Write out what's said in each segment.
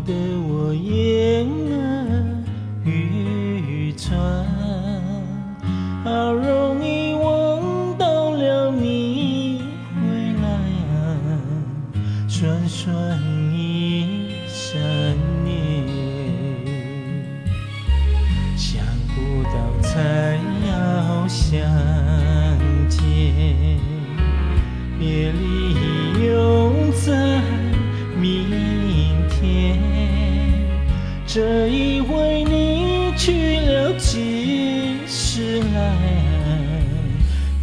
得我言儿渔船，好容易望到了你回来啊，算算已3年，想不到才要相见，别离又在明天，这一回你去了几时来？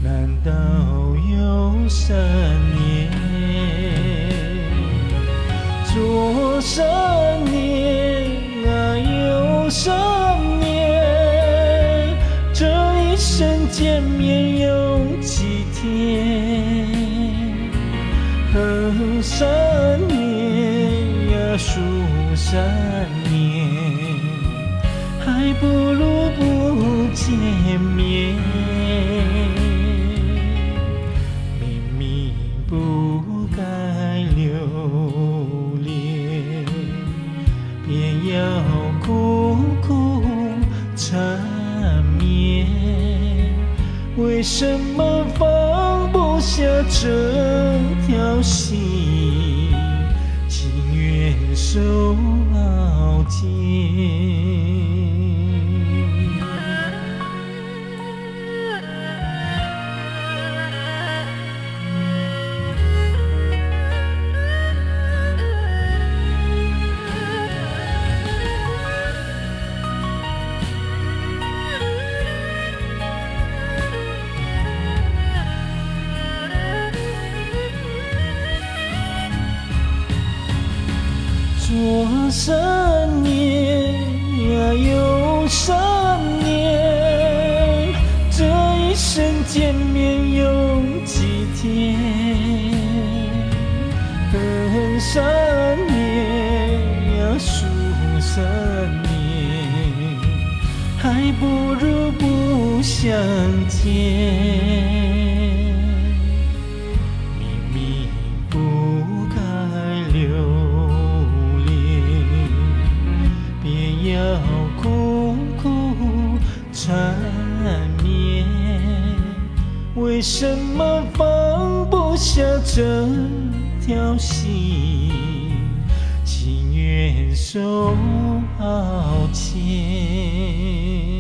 难道有3年？左3年啊，右3年，这一生见面有几天？横3年呀，竖3年，还不如不见面。明明不该留恋，偏要苦苦缠绵。为什么放不下这条心，情愿受熬煎？左3年呀，右3年，这一生见面有几天？横3年呀，竖3年，还不如不相见。要苦苦缠绵，为什么放不下这条心，情愿受熬煎？